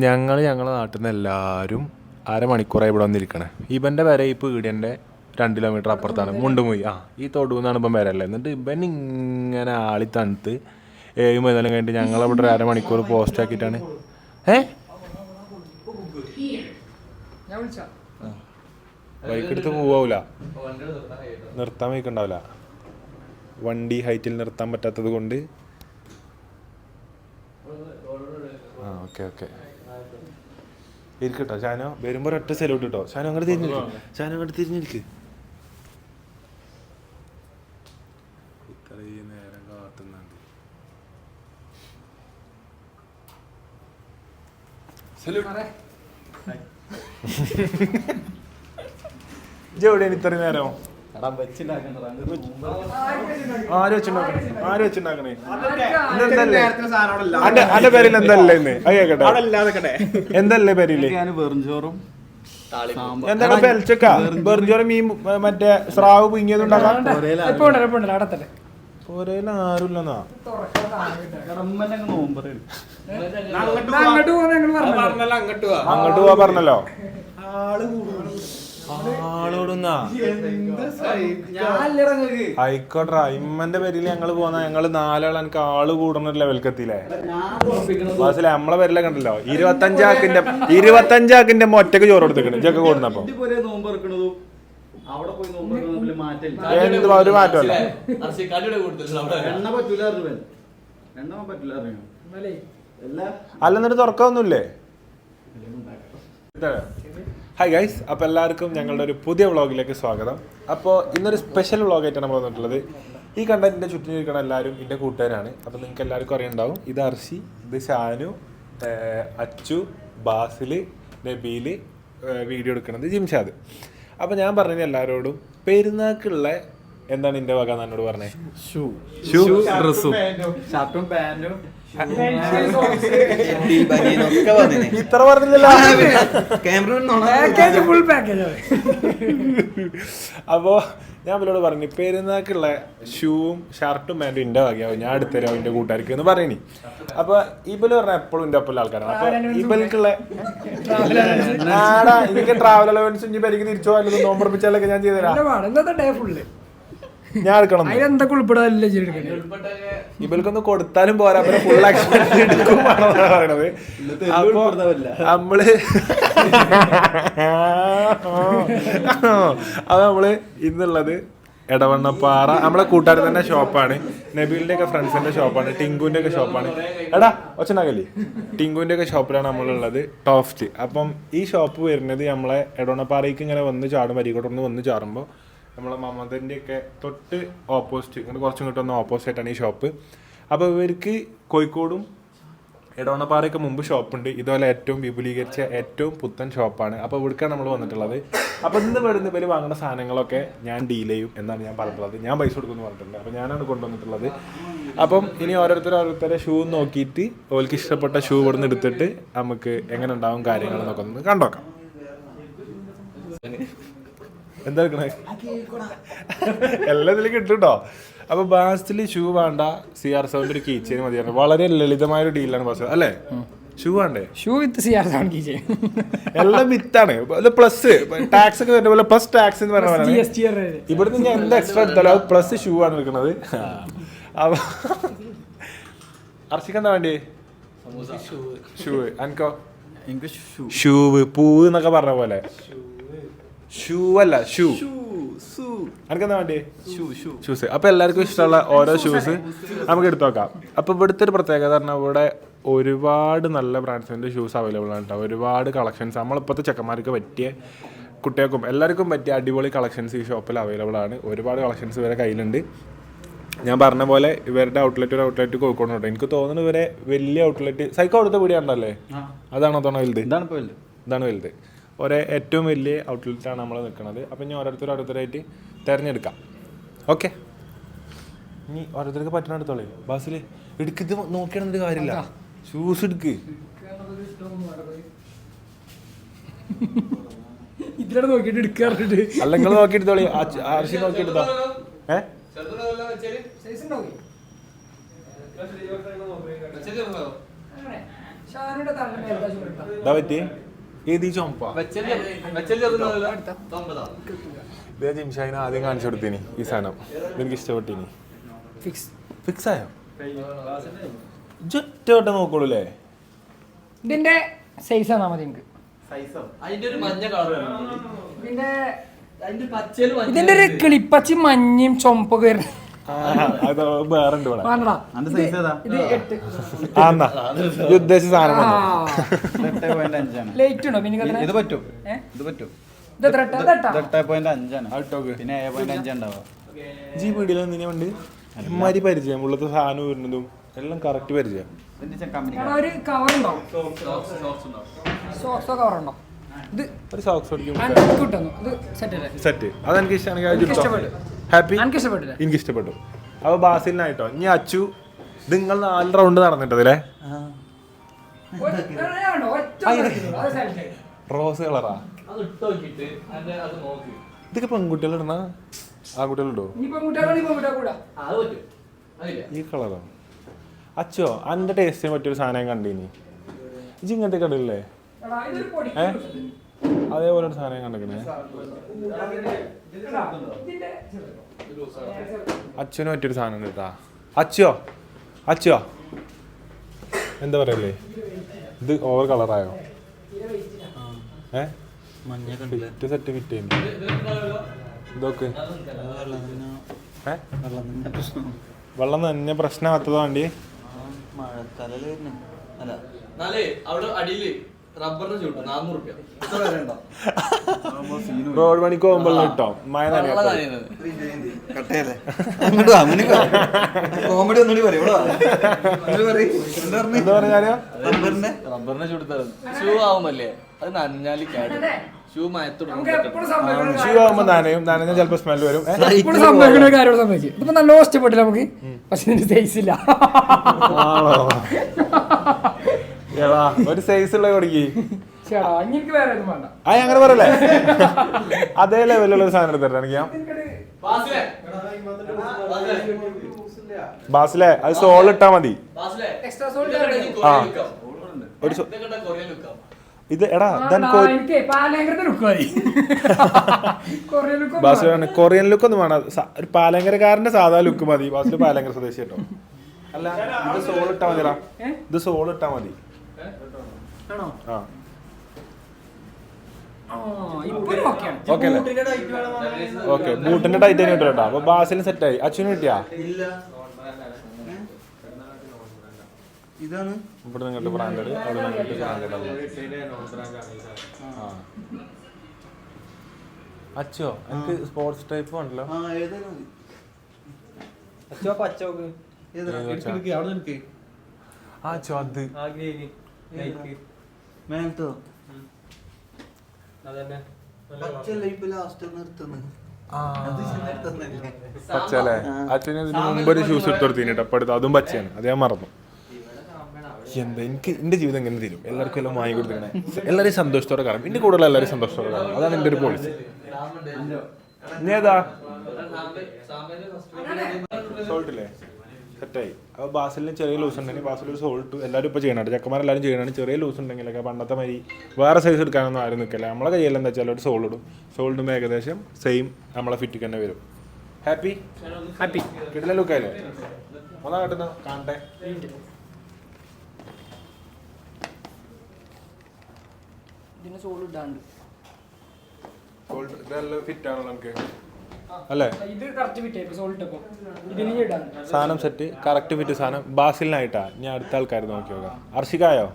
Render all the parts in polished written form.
ഞങ്ങളുടെ നാട്ടിൽ നിന്ന് എല്ലാവരും അരമണിക്കൂറായി ഇവിടെ വന്നിരിക്കണേ. ഇവൻ്റെ വരെ ഈ പീടിയൻ്റെ 2 കിലോമീറ്റർ അപ്പുറത്താണ് മുണ്ടുമുയി. ഈ തൊടുന്നാണ് ഇപ്പം വരല്ലേ. എന്നിട്ട് ഇവൻ ഇങ്ങനെ ആളി തണുത്ത് 7 മണിനെല്ലാം കഴിഞ്ഞിട്ട് ഞങ്ങളവിടെ ഒരു അരമണിക്കൂർ പോസ്റ്റ് ആക്കിയിട്ടാണ്. ബൈക്കെടുത്ത് പോവാവില്ല, നിർത്താൻ വയ്ക്കുണ്ടാവില്ല. വണ്ടി ഹൈറ്റിൽ നിർത്താൻ പറ്റാത്തത് കൊണ്ട്. ഓക്കെ ഇരിക്കട്ടോ ഷാനോ. വരുമ്പോ ഒരൊറ്റ സെലൂട്ട് കിട്ടോ. ഷാനോ അങ്ങോട്ട് തിരിഞ്ഞിരിക്ക്. ഇത്രയും നേരം കാത്തുന്നുണ്ട്. എവിടെയാണ് ഇത്രയും നേരം? ആര് വെച്ചുണ്ടാക്കണേ? അന്റെ പേരിൽ എന്തല്ലേ ഇന്ന്? കേക്കട്ടെ, എന്തല്ലേ പേരില്? എന്താണ് പെൽച്ചക്ക? വെറുംചോറ്, മീൻ, മറ്റേ സ്രാവ് പുങ്ങിയത് ഉണ്ടാക്കാം. ആരുമില്ലെന്നാ അങ്ങോട്ട് പോവാ പറഞ്ഞല്ലോ. ആയിക്കോട്ടെ. ഇമ്മന്റെ പേരിൽ ഞങ്ങള് പോന്ന ഞങ്ങള് 4 ആൾ. എനിക്ക് ആള് കൂടുന്ന ലെവൽക്ക് എത്തിയില്ലേ? ക്ലാസ്സിലെ നമ്മളെ പേരിലൊക്കെ ഉണ്ടല്ലോ 25 ആക്കിന്റെ ഒറ്റക്ക് ചോറ് കൊടുത്തേക്കണ്. ഇതൊക്കെ കൂടുന്നപ്പോ എന്ത് ഒരു മാറ്റമല്ല. അല്ല എന്നിട്ട് തുറക്കാവൊന്നുമില്ലേ? ഹായ് ഗൈസ്, അപ്പോൾ എല്ലാവർക്കും ഞങ്ങളുടെ ഒരു പുതിയ വ്ളോഗിലേക്ക് സ്വാഗതം. അപ്പോൾ ഇന്നൊരു സ്പെഷ്യൽ വ്ളോഗായിട്ടാണ് നമ്മൾ വന്നിട്ടുള്ളത്. ഈ കണ്ടന്റിൻ്റെ ചുറ്റിനും ഇരിക്കുന്ന എല്ലാവരും എൻ്റെ കൂട്ടുകാരാണ്. അപ്പോൾ നിങ്ങൾക്ക് എല്ലാവർക്കും അറിയുണ്ടാവും. ഇത് അർഷി, ഇത് ഷാനു, അച്ചു, ബാസിൽ, നബീൽ, വീഡിയോ എടുക്കുന്നത് ജിംഷാദ്. അപ്പോൾ ഞാൻ പറഞ്ഞത് എല്ലാവരോടും പെരുന്നാക്കുള്ള എന്താണ് എൻ്റെ വക എന്നോട് പറഞ്ഞേ? ഡ്രസ്സും ഷർട്ടും പാൻറ്റും. ഇത്ര പറഞ്ഞില്ലല്ലോ. അപ്പോ ഞാൻ ഇവരോട് പറഞ്ഞു പെരുന്നാക്കുള്ള ഷൂവും ഷർട്ടും പാൻറ്റും എൻ്റെ വകയാവും, ഞാൻ എടുത്തരാം എൻ്റെ കൂട്ടുകാർക്ക് എന്ന് പറയണി. അപ്പൊ ഇവല് പറഞ്ഞ എപ്പോഴും എൻ്റെ ഒപ്പം ആൾക്കാരാണ്. അപ്പൊ ഇവൽക്കുള്ള എനിക്ക് ട്രാവൽ അലവൻസ് ഇനി പരിക്ക് തിരിച്ചു പോയാലും നോമ്പറപ്പിച്ചാലൊക്കെ ഞാൻ ചെയ്തുതരാം. ഞാൻ എടുക്കണം. ഇവൽക്കൊന്ന് കൊടുത്താലും പോരാ, ഫുൾ ആക്ഷൻ പറയണത്. അപ്പൊ നമ്മള് ഇന്നുള്ളത് എടവണ്ണപ്പാറ നമ്മളെ കൂട്ടുകാർ തന്നെ ഷോപ്പാണ്. നബീലിന്റെ ഒക്കെ ഫ്രണ്ട്സിന്റെ ഷോപ്പാണ്, ടിങ്കുവിന്റെ ഒക്കെ ഷോപ്പാണ്. ഒച്ചനാകല്ലേ? ടിങ്കുവിന്റെ ഒക്കെ ഷോപ്പിലാണ് നമ്മളുള്ളത്, ടോഫ്റ്റ്. അപ്പം ഈ ഷോപ്പ് വരുന്നത് നമ്മളെ എടവണ്ണപ്പാറയ്ക്ക് ഇങ്ങനെ വന്ന് ചാടും, വരികോട്ടൊന്ന് വന്ന് ചാടുമ്പോൾ നമ്മളെ മമതൻ്റെ ഒക്കെ തൊട്ട് ഓപ്പോസിറ്റ്, ഇങ്ങനെ കുറച്ചും കിട്ടുന്ന ഓപ്പോസിറ്റാണ് ഈ ഷോപ്പ്. അപ്പോൾ ഇവർക്ക് കോഴിക്കോടും എടവണ്ണപ്പാറയ്ക്ക് മുമ്പ് ഷോപ്പുണ്ട്. ഇതുപോലെ ഏറ്റവും വിപുലീകരിച്ച ഏറ്റവും പുത്തൻ ഷോപ്പാണ്. അപ്പോൾ ഇവിടേക്കാണ് നമ്മൾ വന്നിട്ടുള്ളത്. അപ്പോൾ ഇന്ന് വരുന്ന പേര് വാങ്ങുന്ന സാധനങ്ങളൊക്കെ ഞാൻ ഡീൽ ചെയ്യും എന്നാണ് ഞാൻ പറഞ്ഞിട്ടുള്ളത്. ഞാൻ പൈസ കൊടുക്കുമെന്ന് പറഞ്ഞിട്ടുണ്ട്. അപ്പോൾ ഞാനാണ് കൊണ്ടുവന്നിട്ടുള്ളത്. അപ്പം ഇനി ഓരോരുത്തരെ ഷൂ നോക്കിയിട്ട് ഓൾക്ക് ഇഷ്ടപ്പെട്ട ഷൂ ഇവിടെ നിന്ന് എടുത്തിട്ട് നമുക്ക് എങ്ങനെ ഉണ്ടാവും കാര്യങ്ങളെന്നൊക്കെ ഒന്ന് കണ്ടോക്കാം. എന്താ എടുക്കണേ? എല്ലാം ഇതിൽ കിട്ടും. അപ്പൊ ബാസിൽ ഷൂ വേണ്ട, CR7 ഒരു കീ ചെയിൻ മതിയാണ്. വളരെ ലളിതമായ ഒരു ഡീലാണ് ബാസ് അല്ലേ? ഷൂ വേണ്ടേ? ഷൂ വിത്ത് CR7 കീ ചെയിൻ എല്ലാം വിത്താണ്. പ്ലസ് ടാക്സ് ഒക്കെ വരുന്ന പോലെ പ്ലസ് ടാക്സ് എന്ന് പറഞ്ഞാൽ ഇവിടുന്ന് ഞാൻ എന്താ എക്സ്ട്രാ എടുത്താലോ പ്ലസ് ഷൂ ആണ് എടുക്കുന്നത്. അപ്പൊ അർച്ചിക്ക് എന്താ വേണ്ടി? ഷൂ. അനക്കോ? ഷൂവ്, പൂവ് എന്നൊക്കെ പറഞ്ഞ പോലെ. ഷൂ അല്ല, ഷൂ. എനിക്കെന്താ വേണ്ടി? ഷൂസ്. അപ്പൊ എല്ലാവർക്കും ഇഷ്ടമുള്ള ഓരോ ഷൂസ് നമുക്ക് എടുത്തു നോക്കാം. അപ്പൊ ഇവിടുത്തെ ഒരു പ്രത്യേകത പറഞ്ഞാൽ ഇവിടെ ഒരുപാട് നല്ല ബ്രാൻഡ്സിന്റെ ഷൂസ് അവൈലബിൾ ആണ് കേട്ടോ. ഒരുപാട് കളക്ഷൻസ് നമ്മളിപ്പോഴത്തെ ചെക്കന്മാർക്ക് പറ്റിയ, കുട്ടികൾക്കും എല്ലാവർക്കും പറ്റിയ അടിപൊളി കളക്ഷൻസ് ഈ ഷോപ്പിൽ അവൈലബിൾ ആണ്. ഒരുപാട് കളക്ഷൻസ് ഇവരെ കയ്യിലുണ്ട്. ഞാൻ പറഞ്ഞ പോലെ ഇവരുടെ ഒരു ഔട്ട്ലെറ്റ് കോഴിക്കോട് ഉണ്ട്. എനിക്ക് തോന്നുന്നു ഇവരെ വലിയ ഔട്ട്ലെറ്റ് സൈക്കോ അവിടുത്തെ പിടിയുണ്ടല്ലേ? അതാണോ തോന്നുന്നത് വലുത്? ഇതാണ് വലുത്. ഏറ്റവും വലിയ ഔട്ട്ലെറ്റാണ് നമ്മൾ നിൽക്കുന്നത്. അപ്പം ഇനി ഓരോരുത്തരായിട്ട് തിരഞ്ഞെടുക്കാം. ഓക്കെ, ഇനി ഓരോരുത്തർക്ക് പറ്റണ എടുത്തോളേ. ബസ്സിൽ എടുക്കുന്നത് നോക്കിയാണെന്നൊരു കാര്യമില്ല. ഷൂസ് എടുക്ക്. അല്ല നിങ്ങൾ നോക്കിയെടുത്തോളി. ആർഷി നോക്കിയെടുത്തോ. ഇതാ പറ്റി ഏത് ചുമപ്പാ ഇതേ ജിംഷായിന് ആദ്യം കാണിച്ചു കൊടുത്തിന് ഈ സാധനം എനിക്ക് ഇഷ്ടപ്പെട്ടിനി. ഫിക്സ് ആയോ? ഒറ്റ വട്ടം നോക്കോളൂ അല്ലേ? ഇതിന്റെ സൈസ് ആണ് മതി എനിക്ക്. ഇതിന്റെ ഒരു കിളിപ്പച്ചി മഞ്ഞയും ചുമപ്പൊക്കെ വരുന്നത് ഉദ്ദേശിച്ച സാധനം ലേറ്റ് ഉണ്ടോ? പിന്നെ ഉണ്ട് ഇമ്മാതിരി പരിചയം ഉള്ളത് സാധനം വരുന്നതും എല്ലാം കറക്റ്റ് പരിചയം. ഒരു കവർ ഉണ്ടാവും, സോക്സോ കവർ ഉണ്ടാവും. ഒരു സോക്സ് സെറ്റ് അതെനിക്ക് ഇഷ്ടമാണെങ്കിൽ ഹാപ്പി. എനിക്ക് ഇഷ്ടപ്പെട്ടു. അപ്പൊ ബാസിലിനായിട്ടോ ഇനി അച്ചു നിങ്ങൾ 4 റൗണ്ട് നടന്നിട്ടതല്ലേ? റോസ് കളറാ ഇതൊക്കെ പെൺകുട്ടികൾ ഇടണ ആൺകുട്ടികളിടോ? ഈ കളറോ? അച്ചോ അന്റെ ടേസ്റ്റിന് പറ്റിയൊരു സാധനം കണ്ടീനി ഇജ്ജ് ഇങ്ങനത്തെ കണ്ടില്ലേ? അതേപോലെ ഒരു സാധനം കണ്ടിക്കണേ. അച്ഛന് പറ്റിയൊരു സാധനം കേട്ടാ. അച്ചോ എന്താ പറയല്ലേ, ഇത് ഓവർ കളറായോ? ഫിറ്റ് സെറ്റ് ഫിറ്റ് ചെയ്യുന്നു ഇതൊക്കെ വെള്ളം തന്നെ പ്രശ്നമാകത്തതോ വണ്ടി റോഡ് പണിക്ക് പോകുമ്പോൾ കിട്ടോ മഴ ഷൂ ആവുമ്പോ നനയും ചിലപ്പോ സ്മെല്ല് വരും. ഇതിപ്പോ നല്ല ഇഷ്ടപ്പെട്ടില്ല നമുക്ക്, പക്ഷെ സൈസ് ഇല്ല. ഒരു സൈസ് ഉള്ള കൊടുക്കി അങ്ങനെ പറയല്ലേ? അതേ ലെവലുള്ള ഒരു സാധനം എടുത്തിട്ട് എനിക്ക് ബാസിലെ അത് സോൾ ഇട്ടാ മതി. ഇത് എടാ ബാസിലാണ് കൊറിയൻ ലുക്ക് ഒന്നും വേണം, ഒരു പാലങ്കരക്കാരന്റെ സാധാ ലുക്ക് മതി. ബാസില് പാലങ്കര സ്വദേശി കേട്ടോ. അല്ല ഇത് സോൾ ഇട്ടാ മതിടാ, ഇത് സോൾ ഇട്ടാ മതി. ഓക്കെ ബൂട്ടിന്റെ ടൈറ്റ് കിട്ടും കേട്ടോ. അപ്പൊ ബാസിന് സെറ്റായി. അച്ഛന് കിട്ടിയാ ഇതാണ് ഇവിടെ നിങ്ങട്ട് ബ്രാൻഡഡ്, അവിടെ നിങ്ങട്ട് ബ്രാൻഡഡ്. അച്ചോ എനിക്ക് സ്പോർട്സ് ടൈപ്പ് ഉണ്ടല്ലോ. അച്ചോ അത് പച്ചല്ലേ? അച്ഛന് ഇതിന് മുമ്പ് ഒരു ഷൂസ് എടുത്ത് കൊടുത്തിന് കേട്ടോ. അടുത്ത് അതും പച്ചയാണ്, അത് ഞാൻ മറന്നു. എന്താ എനിക്ക് എന്റെ ജീവിതം എങ്ങനെ തരും? എല്ലാവർക്കും എല്ലാം വാങ്ങി കൊടുത്തിങ്ങനെ എല്ലാവരെയും സന്തോഷത്തോടെ കാണും. എന്റെ കൂടെയുള്ള എല്ലാവരും സന്തോഷത്തോടെ കാണും. അതാണ് എന്റെ ഒരു പോളിസി. ഏതാ സോൾട്ടില്ലേ? സെറ്റായി. അപ്പോൾ ബാസിലിന് ചെറിയ ലൂസ് ഉണ്ടെങ്കിൽ ബാസിൽ ഒരു സോൾട്ട് എല്ലാവരും ഇപ്പോൾ ചെയ്യണം. ചെക്കന്മാരെല്ലാവരും ചെയ്യണം. ചെറിയ ലൂസ് ഉണ്ടെങ്കിലൊക്കെ പണ്ടത്തെ മാതിരി വേറെ സൈസ് എടുക്കാനൊന്നും ആരും നിൽക്കില്ല. നമ്മളെ കയ്യിൽ എന്താ വെച്ചാൽ ഒരു സോൾ ഇടും. സോൾട്ടും ഏകദേശം സെയിം നമ്മളെ ഫിറ്റിക്ക് തന്നെ വരും. ഹാപ്പി കിട്ടില്ല ലുക്കായില്ലേ? ഒന്നാ കേട്ടുന്ന കാണട്ടെ. ഫിറ്റ് ആണോ നമുക്ക്? അല്ലേ സാധനം സെറ്റ് കറക്റ്റ് ഫിറ്റ് സാധനം ബാസിലിനായിട്ടാ. ഞാൻ അടുത്ത ആൾക്കാർ നോക്കി നോക്കാം. അർഷികായോ?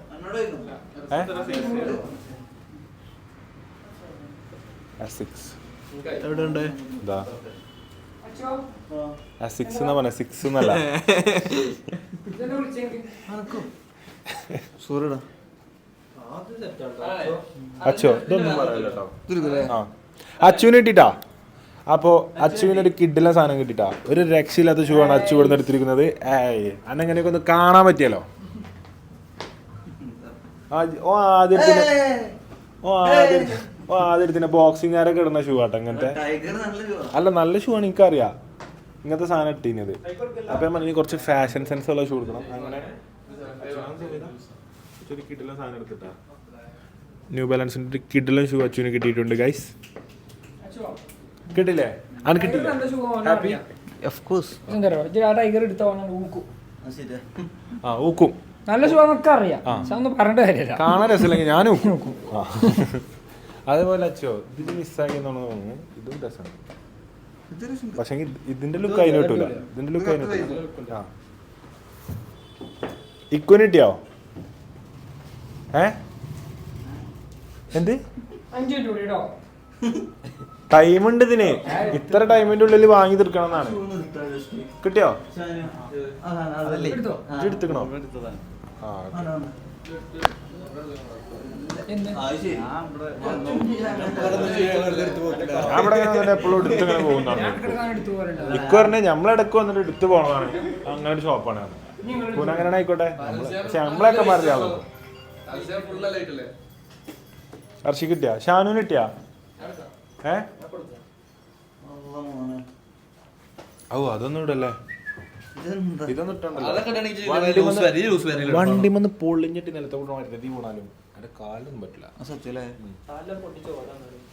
അച്ചോ ഇതൊന്നും പറയല്ലോ കേട്ടോ. അച്ചുവിന് കിട്ടിട്ടാ. അപ്പോൾ അച്ചുവിനൊരു കിഡിലെ സാധനം കിട്ടിട്ടാ. ഒരു രക്ഷയില്ലാത്ത ഷൂ ആണ് അച്ചു ഇവിടെ നിന്ന് എടുത്തിരിക്കുന്നത്. അന്നെങ്ങനെയൊക്കെ ഒന്ന് കാണാൻ പറ്റിയല്ലോ. ആദ്യത്തിന് ബോക്സിംഗുകാരൊക്കെ ഇടുന്ന ഷൂ ആട്ടോ ഇങ്ങനത്തെ. അല്ല നല്ല ഷൂ ആണ്, എനിക്കറിയാം ഇങ്ങനത്തെ സാധനം ഇട്ടിരുന്നത്. അപ്പം ഇനി കുറച്ച് ഫാഷൻ സെൻസ് ഉള്ള ഷൂ എടുക്കണം. അങ്ങനെ ജസ്റ്റ് ഒരു കിടിലൻ സാധനം എടുത്തിട്ടാ. ന്യൂ ബാലൻസിന്റെ ഒരു കിടിലൻ ഷൂ അച്ചുവിന് കിട്ടിയിട്ടുണ്ട് ഗൈസ്. കിട്ടില്ലേ? ആണ് കിട്ടില്ല. Happy of course. ടൈഗർ എടുത്തോണം ഊക്കും. നല്ല ഷൂ നമുക്ക് അറിയാം. ഒന്നും പറഞ്ഞിട്ട് കാര്യമില്ല. കാണാൻ രസമില്ലെങ്കിൽ ഞാനും ഊക്കും. അതേപോലെ അച്ചോ ഇത് മിസ്സാക്കി തോന്നുന്നു. ഇതും രസമാണ്. പക്ഷെ ഇതിന്റെ ലുക്ക് അതിന് കിട്ടൂല. ഇതിന്റെ ലുക്ക് അതിന് കിട്ടൂല. ഇക്കുവിന് കിട്ടിയോ? എന്ത് ടൈമുണ്ട് ഇതിന്? ഇത്ര ടൈമിന്റെ ഉള്ളിൽ വാങ്ങി തീർക്കണം എന്നാണ്. കിട്ടിയോ? എടുത്തുക്കണോ? അവിടെ എപ്പോഴും എടുത്തിങ്ങനെ പോകുന്നതാണ്. ഇക്ക് പറഞ്ഞാൽ നമ്മളിടക്ക് വന്നിട്ട് എടുത്തു പോണതാണ്. അങ്ങനെ ഒരു ഷോപ്പാണ്. അങ്ങനെ ആയിക്കോട്ടെ. പക്ഷെ നമ്മളൊക്കെ മാറിയാവും. ഹർഷി കിട്ടിയാ? ഷാനുവിന് കിട്ടിയാ? അതൊന്നും ഇടല്ലേ. ഇതൊന്നും വണ്ടി വന്ന് പൊളിഞ്ഞിട്ട് നിലത്തോട്ട് മരുതി വീണാലും അതിന്റെ കാലൊന്നും പറ്റില്ല.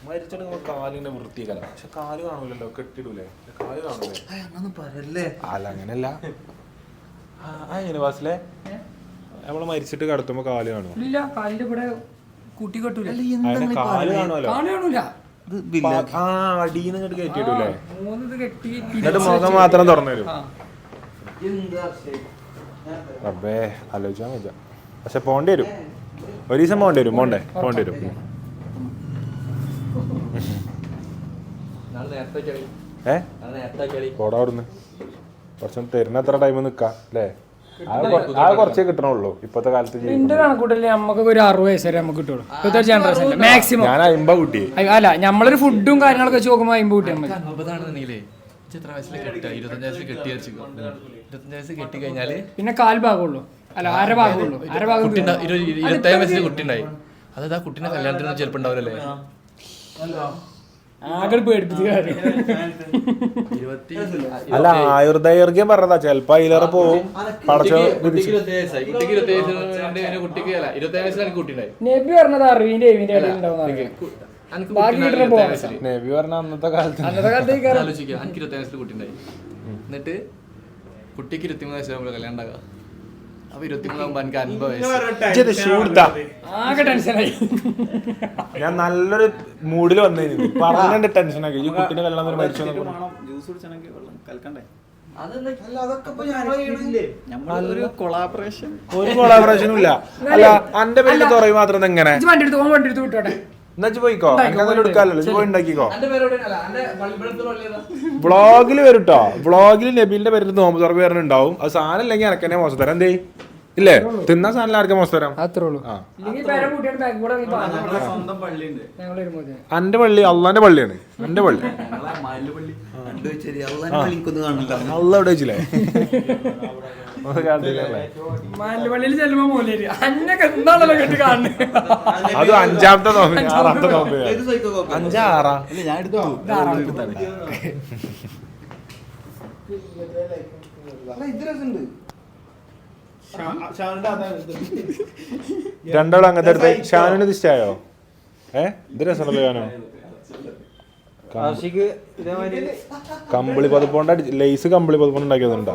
മരിച്ചിട്ട് കാലിന്റെ വൃത്തിയല്ല. പക്ഷെ കാല് കാണൂലല്ലോ. കെട്ടിടൂലേ? കാല് കാണൂലേ? അല്ല അങ്ങനെയല്ല. എങ്ങനെ വാസിലെ നമ്മള് മരിച്ചിട്ട് കടത്തുമ്പോ കാല് കാണുമോ? കാല് കാണുമല്ലോ. അടീന്ന് ഇങ്ങോട്ട് കയറ്റിയിടൂലേ? എന്നിട്ട് മുഖം മാത്രം തുറന്നു തരും. റബ്ബേ ആലോചിച്ചാൽ മതി. പക്ഷെ പോണ്ടി വരും. ഒരു ദിവസം പോണ്ടി വരും. പോണ്ടി വരും. പോടാ അവിടുന്ന്. കുറച്ച് തരുന്ന എത്ര ടൈം നിക്കാം അല്ലേ? ആ കുറച്ചേ കിട്ടണുള്ളൂ ഇപ്പത്തെ കാലത്ത്. എന്റെ കണക്കൂട്ടല്ലേ നമുക്ക് ഒരു 60 വയസ്സ് വരെ നമുക്ക് കിട്ടുള്ളൂ ഇപ്പത്തെ ജനറേഷൻ മാക്സിമം. ഞാൻ 50 കുട്ടി. അല്ല നമ്മളൊരു ഫുഡും കാര്യങ്ങളൊക്കെ വെച്ച് നോക്കുമ്പോൾ 50 കുട്ടിയാൽ മതി. പിന്നെ കാൽ ഭാഗമുള്ളൂ. അല്ല അര ഭാഗമുള്ളൂ. അര ഭാഗം 27 വയസ്സിൽ കുട്ടി ഉണ്ടായി. അതായത് ആ കുട്ടീനെ കല്യാണത്തിന് ചിലപ്പോൾ ഉണ്ടാവില്ലല്ലേ? ആകെ പേടിപ്പിച്ച കാര്യം. അല്ല ആയുർദൈർഘ്യം പറഞ്ഞതാ. ചിലപ്പോ അതിലേറെ പോവും. നബി പറഞ്ഞത് അറിവിന്റെ എവിന്റെ ഇടയിൽ ഉണ്ടാവും. നബി പറഞ്ഞ അന്നത്തെ കാലത്ത് എനിക്ക് 27 വയസ്സിൽ കുട്ടി ഉണ്ടായി. എന്നിട്ട് കുട്ടിക്ക് 23 വയസ്സാകുമ്പോൾ കല്യാണം ഉണ്ടാകുക. അപ്പൊ 23 ആകുമ്പോ എനിക്ക് 50 വയസ്സ്. ആകെ ടെൻഷനായി. ഞാൻ നല്ലൊരു മൂഡിൽ വന്നേന് പറഞ്ഞ ടെൻഷനാക്കി. ഈ കുട്ടീനെ കല്യാണം മരിച്ചു. ഒരു കൊളാബറേഷനും ഇല്ല. അല്ല എന്റെ പേര് തുറയും മാത്രം എങ്ങനെ എന്നു പോയിക്കോ. എനിക്കതെല്ലാം എടുക്കാമല്ലോ. പോയി ഉണ്ടാക്കിക്കോ. വ്ളോഗിൽ വരും. വ്ളോഗിൽ നബീലിന്റെ പേരിൽ നോമ്പ് തുറപ്പ് പേരുണ്ടാവും. അത് സാധനം ഇല്ലെങ്കിൽ എനക്കെന്നെ മോശം തരാം. എന്തേ ഇല്ലേ? തിന്നാ സാധനം ആർക്കും മോശം തരാം. എന്റെ പള്ളി അള്ളാന്റെ പള്ളിയാണ്. എന്റെ പള്ളി അള്ള എവിടെ വെച്ചില്ലേ? അത് 5ാമത്തെ നോമ്പ് 6ാമത്തെ നോമ്പ് 5 6 രണ്ടാളും അങ്ങനത്തെ അടുത്ത്. ഷാനുവിന് ഇഷ്ടായോ? ഇത് രസമല്ലോ. ഷാനോ കമ്പിളി പതുപ്പോണ്ട ലേസ് കമ്പിളി പതുപ്പോണ്ട് ഉണ്ടാക്കിയതുണ്ടോ?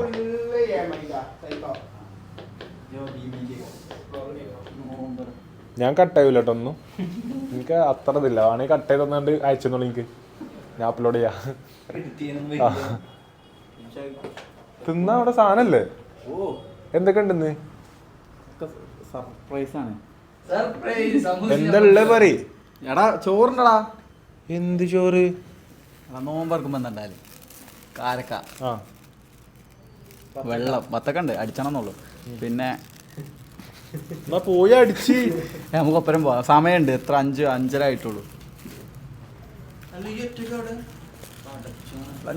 ഞാൻ കട്ട് ചെയ്യൂല കേട്ടോ ഒന്നും. എനിക്ക് അത്ര ഇതില്ല. വേണമെങ്കിൽ കട്ട് ചെയ്ത് തന്നാണ്ട് അയച്ചെന്നുള്ളൂ. എനിക്ക് ഞാൻ അപ്ലോഡ് ചെയ്യാം. തിന്നാ അവിടെ സാധനല്ലേ? എന്തൊക്കെ ഉണ്ടെന്ന് എന്താ ഉള്ളത് പറയ്. എടാ ചോറുണ്ടടാ. എന്ത് ചോറ്? നോമ്പറക്കുമ്പോ എന്തായാലും കാരക്ക, വെള്ളം, വത്തക്കണ്ട് അടിച്ചണമെന്നുള്ളു. പിന്നെ പോയി അടിച്ച് നമുക്ക് ഒപ്പരം പോവാം. സമയമുണ്ട്. എത്ര 5-5:30 ആയിട്ടുള്ളൂ.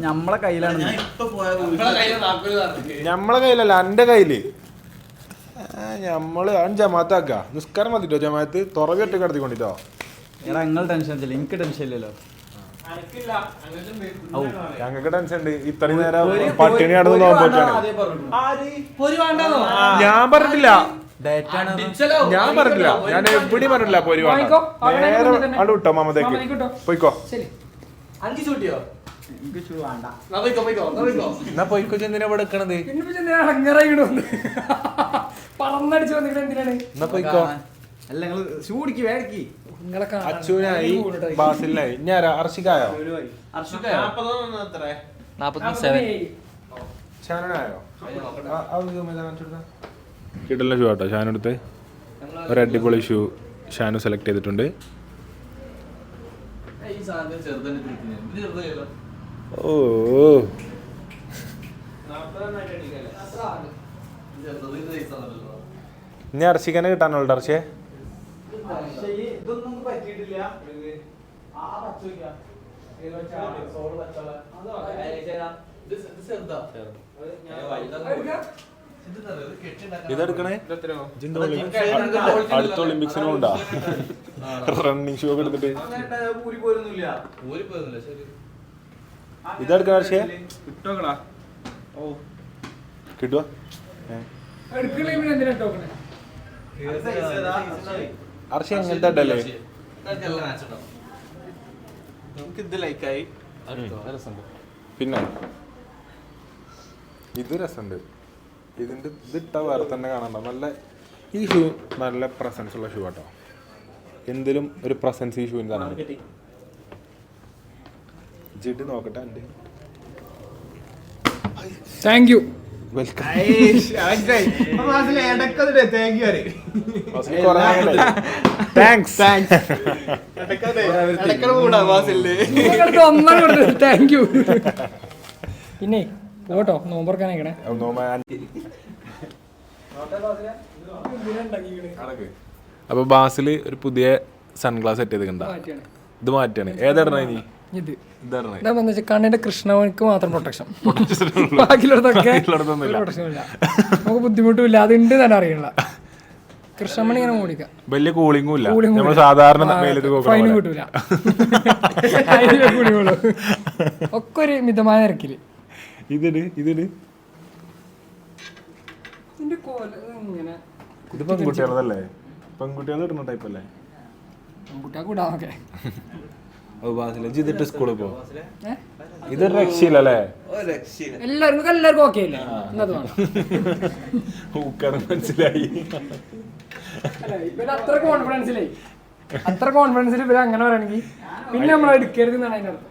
നമ്മളെ കയ്യിലാണ്. നമ്മളെ കയ്യിലല്ല, എന്റെ കയ്യില്. നമ്മള് ജമാഅത്താക്ക നിസ്കാരം മതിട്ടോ. ജമാഅത്ത് തുറവി ഒറ്റ കിടത്തിക്കൊണ്ടിട്ടോ. എടാ നിങ്ങൾ ടെൻഷൻ ഇല്ല, എനിക്ക് ടെൻഷൻ ഇല്ലല്ലോ. ഞങ്ങൾക്ക് ടെൻഷൻ ഉണ്ട്. ഇത്രയും നേരം പട്ടിണി നടന്ന് നോക്കിയാണ്. ഞാൻ പറഞ്ഞിട്ടില്ല. ഞാൻ പറഞ്ഞില്ല, ഞാൻ എവിടെ പറഞ്ഞില്ല പൊരി നേരെ അവിടെ വിട്ടോ മാമത്തേക്ക് പോയിക്കോ. എന്നാ പോയിക്കോ. എന്തിനാ ഇവിടെ എടുക്കണത്? പറന്നടിച്ചു വന്നിട്ട് എന്തിനാണ്? എന്നാ പോയിക്കോ. അച്ഛനായി ബാസിലായി ഞാൻ അർഷിക്കായോ ഷാനായോ കിട്ടുന്ന ഷൂ ആട്ടോ ഷാനെടുത്ത്. ഒരു അടിപൊളി ഷൂ ഷാനു സെലക്ട് ചെയ്തിട്ടുണ്ട്. ഓ ഇനി അർഷിക്കനെ കിട്ടാനുള്ളൂ. അർഷേ ഇതെടുക്കണേ. അടുത്ത ഒളിമ്പിക്സിനും ഉണ്ടാ റണ്ണിങ് ഷൂ ഒക്കെ എടുത്തിട്ട് ഇതെടുക്കണ. പക്ഷേ കിട്ടുവാ അർഷ എങ്ങനത്തെ അല്ലേ? പിന്നെ ഇത് രസമുണ്ട്. ഇതിന്റെ ഇതിട്ട വേറെ തന്നെ കാണണ്ട. നല്ല ഈ ഷൂ നല്ല പ്രസൻസ് ഉള്ള ഷൂ ആട്ടോ. എന്തിലും ഒരു പ്രസൻസ് ഈ ഷൂവിന് തന്നെ. ജിഡ് നോക്കട്ടെ. Thank you. വെൽക്കം. പിന്നെ പോട്ടോ നോമ്പറക്കാനേ. അപ്പൊ ബാസില് ഒരു പുതിയ സൺഗ്ലാസ് സെറ്റ് ചെയ്തിട്ടുണ്ടാ. ഇത് മാറ്റാണ്. ഏതാ ഇനി? കണ്ണിന്റെ കൃഷ്ണവണിക്ക് മാത്രം പ്രൊട്ടക്ഷൻ, ബാക്കിയുള്ളതൊക്കെ പ്രൊട്ടക്ഷൻ ഇല്ല. നമുക്ക് ബുദ്ധിമുട്ടുമില്ല. അതുണ്ട് തന്നെ അറിയണില്ല. കൃഷ്ണമണി ഇങ്ങനെ മൂടിക്കാം. വലിയ കൂളിംഗും ഇല്ല. സാധാരണ ഫൈനും കിട്ടൂല. ഒക്കെ ഒരു മിതമായ നിരക്കില്. ഇതിന് ഇത് പെൺകുട്ടികളതല്ലേ? പെൺകുട്ടികൾ ഇടുന്ന ടൈപ്പ് അല്ലേ? പെൺകുട്ടികൾക്ക് ഇടാന്നൊക്കെ. ഇതിട്ട് സ്കൂളിൽ പോ. ഇതൊരു രക്ഷയില്ലല്ലേ? എല്ലാവർക്കും ഓക്കെ അല്ലേ? മനസ്സിലായി. അത്ര കോൺഫിഡൻസിൽ ഇവര് അങ്ങനെ പറയണെങ്കിൽ പിന്നെ നമ്മൾ എടുക്കരുത് എന്നാണ് അതിന്റെ അർത്ഥം.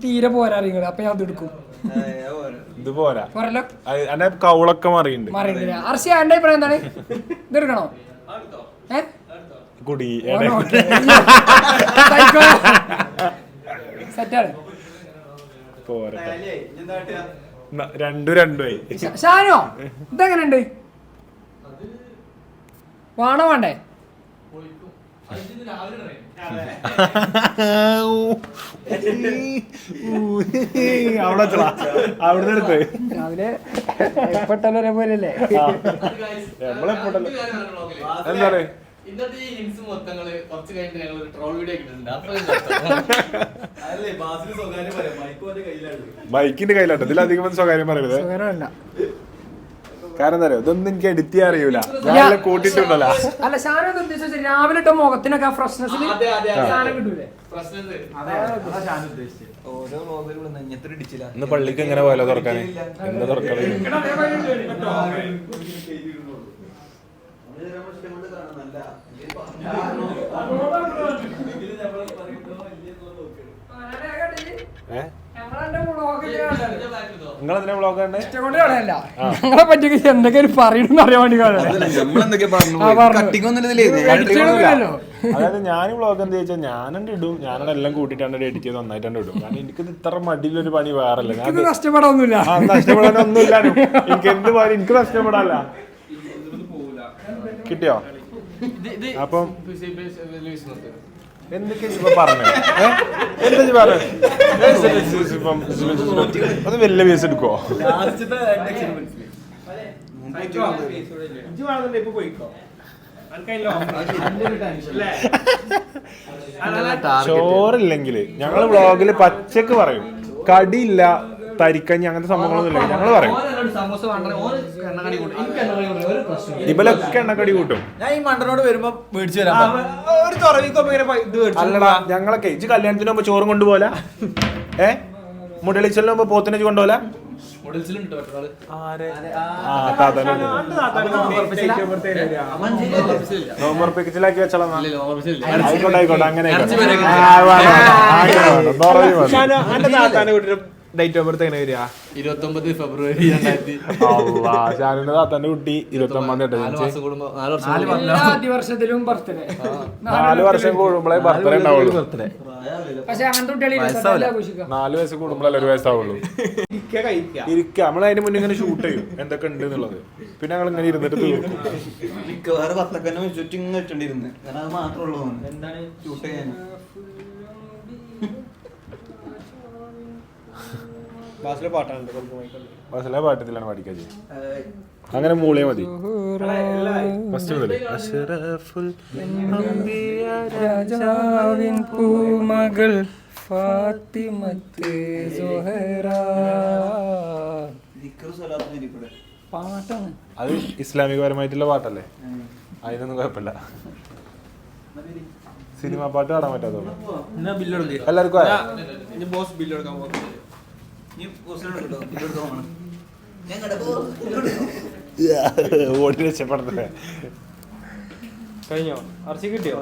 തീരെ പോരാ അറിയുന്നത്. അപ്പൊ ഞാൻ അത് എടുക്കും. ഇത് പോരാ. പോരല്ലോ. കൗളൊക്കെ മാറിയിട്ടുണ്ട്. അർഷി എന്റെ അഭിപ്രായം എന്താണ്? ഇതെടുക്കണോ? കുടി സെറ്റാണ്. രണ്ടുമായി. ഷാനോ ഇതെങ്ങനെയുണ്ട്? വേണോ വേണ്ടേ? അവിടെ എടുത്ത് രാവിലെ എപ്പോട്ടല്ലോ ഒരേപോലെയല്ലേ? എന്താ പറയാ? ഇന്നത്തെ ഈ ഹിൻസ് മൊത്തങ്ങള് കുറച്ച് കഴിഞ്ഞിട്ട് ഞങ്ങൾ ഒരു ട്രോൾ വീഡിയോ കിട്ടുന്നുണ്ട്. മൈക്കിന്റെ കയ്യിലാട്ടോ. ഇതിലധികം സ്വകാര്യം പറയരുത്. കാരണം എന്താ അറിയോ? ഇതൊന്നും എനിക്ക് എഡിറ്റ് ചെയ്യാൻ അറിയൂല. ഞാൻ കൂട്ടിട്ടുണ്ടല്ലോ. അല്ല ഷാനോ ഉദ്ദേശിച്ച രാവിലെ ഇട്ട മുഖത്തിനൊക്കെ ഫ്രഷ്നെസ്സിൽ സാധനം കിട്ടൂലേ? ഇന്ന് പള്ളിക്ക് എങ്ങനെ പോയാലോ തുറക്കാന്? എന്താ തുറക്കാന്? നിങ്ങളെന്തിനാ വ്ളോഗ് കണ്ടേ? ഞങ്ങളെ പറ്റി എന്തൊക്കെ പറയണെന്ന് അറിയാൻ വേണ്ടി. അതായത് ഞാൻ വ്ളോഗ് എന്താ വെച്ചാൽ ഞാനെന്നെ ഇടും. ഞാനാണ് എല്ലാം കൂട്ടിട്ടാണ് എഡിറ്റ് ചെയ്ത് നന്നായിട്ടാണ് ഇടും. കാരണം എനിക്ക് ഇത്ര മടിയിലൊരു പണി വേറല്ല. ഞാൻ നഷ്ടപ്പെടാനൊന്നുമില്ല. നഷ്ടപ്പെടാനൊന്നുമില്ല. എനിക്ക് എന്ത് പോലെ എനിക്ക് നഷ്ടപ്പെടാല്ല. കിട്ടിയോ? അപ്പം എന്തൊക്കെ പറഞ്ഞു? എന്താ പറഞ്ഞു? അത് വലിയ പീസ് എടുക്കോ? ചോറില്ലെങ്കിൽ ഞങ്ങള് വ്ളോഗില് പച്ചക്ക് പറയും. കടിയില്ല തരിക്കഞ്ഞി അങ്ങനത്തെ സംഭവങ്ങളൊന്നും ഇല്ല. ഞങ്ങൾ പറയും ഇവലൊക്കെ എണ്ണക്കടി കൂട്ടും. ഞാൻ ഈ മണ്ടനോട് വരുമ്പോ മേടിച്ചു വരാം. അല്ലടാ ഞങ്ങളൊക്കെ ഇജ്ജ് കല്യാണത്തിന് മുമ്പ് ചോറും കൊണ്ടുപോല, മുടളിച്ചലിന് മുമ്പ് പോത്തിനെ കൊണ്ടുപോല. നോമ്പർപ്പിക്കലാക്കി വെച്ചാൽ ആയിക്കോട്ടെ അങ്ങനെ ഡേറ്റ് ഓഫ് ബർത്ത് എങ്ങനെ വരിക? 29 ഫെബ്രുവരി 2000. ഷാനുവിന്റെ താത്താന്റെ കുട്ടി 29 വർഷത്തിലും ബർത്ത്ഡേ 4 വർഷം കൂടുമ്പോഴേ ബർത്ത്ഡേ ഉണ്ടാവുള്ളൂ. പക്ഷെ അങ്ങനത്തെ കുട്ടികളെ 4 വയസ്സ് കൂടുമ്പോഴല്ലേ 1 വയസ്സാവുള്ളൂ. ഇരിക്കുക നമ്മൾ അതിന് മുന്നേ ഇങ്ങനെ ഷൂട്ട് ചെയ്യും എന്തൊക്കെ ഉണ്ട് എന്നുള്ളത്. പിന്നെ ഞങ്ങൾ ഇങ്ങനെ ഇരുന്നിട്ട് തീർക്കും. ബസ്സിലെ പാട്ടത്തിലാണ് പഠിക്കാൻ ചെയ്യും. അങ്ങനെ മൂളിയാ മതി. ഫസ്റ്റ് മുതൽ രാജാവിൻ പൂമകൾ ഫാത്തിമത്ത് സുഹറ പാട്ടാണ്. അത് ഇസ്ലാമികപരമായിട്ടുള്ള പാട്ടല്ലേ, അതിനൊന്നും കുഴപ്പമില്ല. സിനിമ പാട്ട് കാണാൻ പറ്റാത്തതുള്ളൂ. എല്ലാവർക്കും ഓടി രക്ഷപ്പെടുത്തേ. കഴിഞ്ഞോ? ഇറച്ചി കിട്ടിയോ?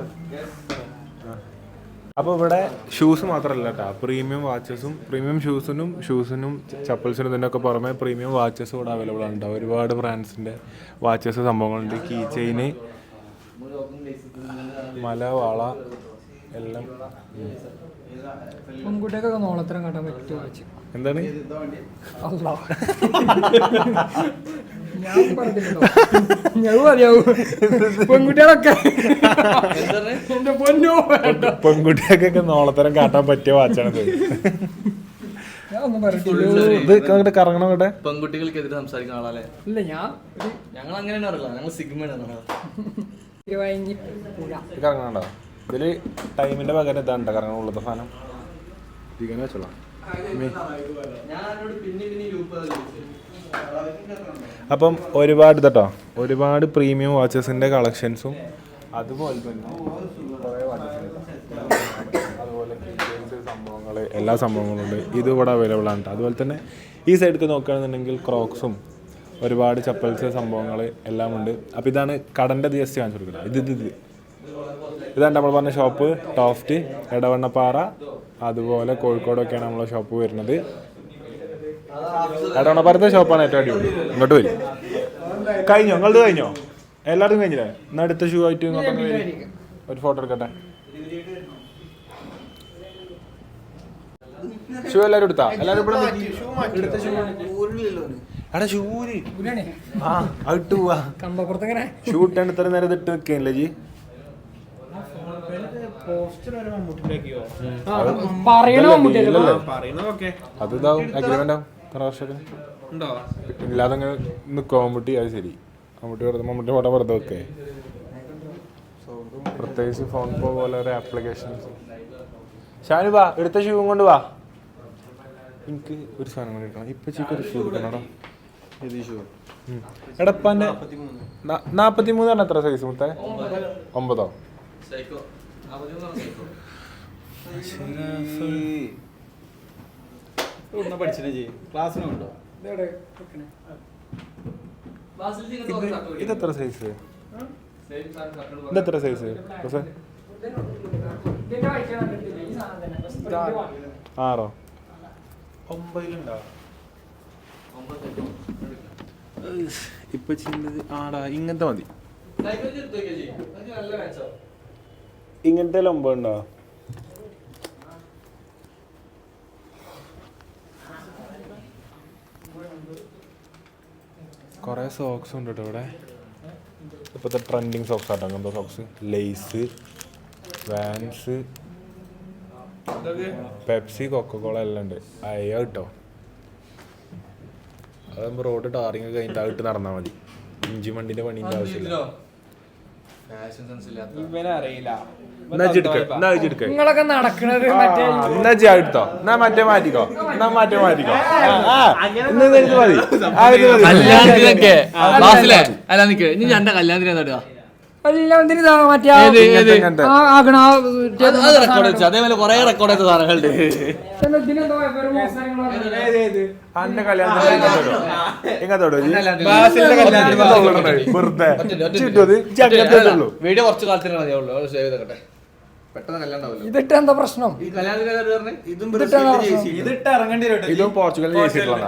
അപ്പോൾ ഇവിടെ ഷൂസ് മാത്രമല്ല കേട്ടോ, പ്രീമിയം വാച്ചസും പ്രീമിയം ഷൂസിനും ചപ്പൽസിനും ഇതിൻ്റെയൊക്കെ പുറമെ പ്രീമിയം വാച്ചസും ഇവിടെ അവൈലബിൾ ആണ്. ഒരുപാട് ബ്രാൻഡ്സിൻ്റെ വാച്ചസ് സംഭവങ്ങളുണ്ട്. കീ ചെയിന്, മല, വാള എല്ലാം. പെൺകുട്ടിയൊക്കെ നോളത്തരം കാട്ടാൻ പറ്റുമോ? എന്താണ് ഞാൻ പറഞ്ഞിട്ടുണ്ടോ? ഞാൻ പറയാവൂ പെൺകുട്ടികളൊക്കെ പെൺകുട്ടികൾക്കൊക്കെ നോളത്തരം കാട്ടാൻ പറ്റിയ വാച്ചാണത്. ഞാൻ ഒന്നും പറഞ്ഞിട്ടില്ല. ഇത് അങ്ങോട്ട് കറങ്ങണം കേട്ടെ. പെൺകുട്ടികൾക്കെതിരെ സംസാരിക്കുന്ന ആളല്ലേ? ഇല്ല, ഞങ്ങൾ അങ്ങനെയാണ് അറിയില്ല, ഞങ്ങൾ സിഗ്മയാണ്. കറങ്ങണോ? ഇതില് ടൈമിന്റെ പകരം ഇതാണ്ട കറങ്ങണ ഉള്ളത് സാധനം ഇങ്ങനെ വെച്ചോളാം. അപ്പം ഒരുപാട് ഇതട്ടോ, ഒരുപാട് പ്രീമിയം വാച്ചസിന്റെ കളക്ഷൻസും അതുപോലെ തന്നെ കുറേ വാച്ചസ്, അതുപോലെ സംഭവങ്ങൾ, എല്ലാ സംഭവങ്ങളും ഉണ്ട്. ഇത് ഇവിടെ അവൈലബിൾ ആണ്. അതുപോലെ തന്നെ ഈ സൈഡിൽ നോക്കുകയാണെന്നുണ്ടെങ്കിൽ ക്രോക്സും ഒരുപാട് ചപ്പൽസ് സംഭവങ്ങൾ എല്ലാം ഉണ്ട്. അപ്പോൾ ഇതാണ് കടൻ്റെ ജസ്റ്റ് കാണിച്ചു കൊടുക്കുന്നത്. ഇതാണ് നമ്മൾ പറഞ്ഞ ഷോപ്പ്, ടോഫ്റ്റ്, എടവണ്ണപ്പാറ, അതുപോലെ കോഴിക്കോടൊക്കെയാണ് നമ്മളെ ഷോപ്പ് വരുന്നത്. എടവണ്ണപ്പാറത്തെ ഷോപ്പാണ് ഏറ്റവും അടിപൊളി. ഇങ്ങോട്ട് വരും. കഴിഞ്ഞോ? നിങ്ങളത് കഴിഞ്ഞോ? എല്ലാവരും കഴിഞ്ഞില്ലേ? എന്നാൽ അടുത്ത ഷൂ ആയിട്ട് ഒരു ഫോട്ടോ എടുക്കട്ടെ. ഷൂ എല്ലാവരും എടുത്താ? എല്ലാവരും ഇവിടെ എടാ ഷൂര് ഇട്ട് പോവാ. ഷൂ ഇട്ടാണ് ഇത്ര നേരം ഇട്ട് നിൽക്കല്ലേ ജി? അതിതാവും അഗ്രിമെന്റ് ആവും ഇത്ര വർഷത്തിന് ഇല്ലാതെ അങ്ങനെ നിൽക്കും. മമ്മൂട്ടി അത് ശരി, മമ്മൂട്ടി ഫോട്ടോ വെറുതെ വെക്കേ. പ്രത്യേകിച്ച് ഫോൺ പോ പോലെ ഒരു ആപ്ലിക്കേഷൻസ്. ഷാനു വാ, എടുത്ത ഷൂ കൊണ്ട് വാ. എനിക്ക് ഒരു സാധനം കൊണ്ട് എടുക്കണം. ഇപ്പൊ ചീക്ക് ഒരു ഷൂ എടുക്കണോടാ. എടപ്പാന്റെ 43 ആണ് എത്ര സൈസ് മുത്തേ? 9 ഇതെത്ര സൈസ്? ഇതെത്ര സൈസ്? 6 9 ഇപ്പൊ ചെയ്യുന്നത് ആടാ ഇങ്ങനത്തെ മതി. ഇങ്ങനത്തെ 9 ഉണ്ടോ? കുറേ സോക്സ് ഉണ്ട് കേട്ടോ ഇവിടെ. ഇപ്പോഴത്തെ ട്രെൻഡിങ് സോക്സ് ആട്ടോ. അങ്ങനത്തെ socks, Lay's, Vans, Pepsi, Coca Cola എല്ലാം ഉണ്ട്. അയ്യോ കേട്ടോ, അതാകുമ്പോൾ റോഡ് ടാറിങ് കഴിഞ്ഞിട്ട് ഇട്ട് നടന്നാൽ മതി. ഇഞ്ചി മണ്ടിൻ്റെ പണീൻ്റെ ആവശ്യമില്ല. ഫാഷൻ സെൻസ് ഇല്ലാത്ത ഇവനറിയില്ല. നിങ്ങളൊക്കെ നടക്കണത് മറ്റേ എടുത്തോ എന്നാ മറ്റേ മാറ്റിക്കോ മതി കല്യാണത്തിനൊക്കെ ക്ലാസ്സിലെ അല്ല നിക്ക് ഇനി എന്റെ കല്യാണത്തിന് എന്താ കല്യാണത്തിന് മറ്റേ റെക്കോർഡ് വെച്ചു അതേപോലെ കൊറേ റെക്കോർഡ് ചെയ്ത സാധനങ്ങളുണ്ട്. വീഡിയോ കുറച്ച് കാലത്തിന് മതിയാവുള്ളൂ സേവ് ചെയ്തേക്കട്ടെ. പെട്ടെന്ന് കല്യാണം ഉണ്ടാവില്ല. ഇതിട്ട് എന്താ പ്രശ്നം? ഇതും പോർച്ചുഗൽ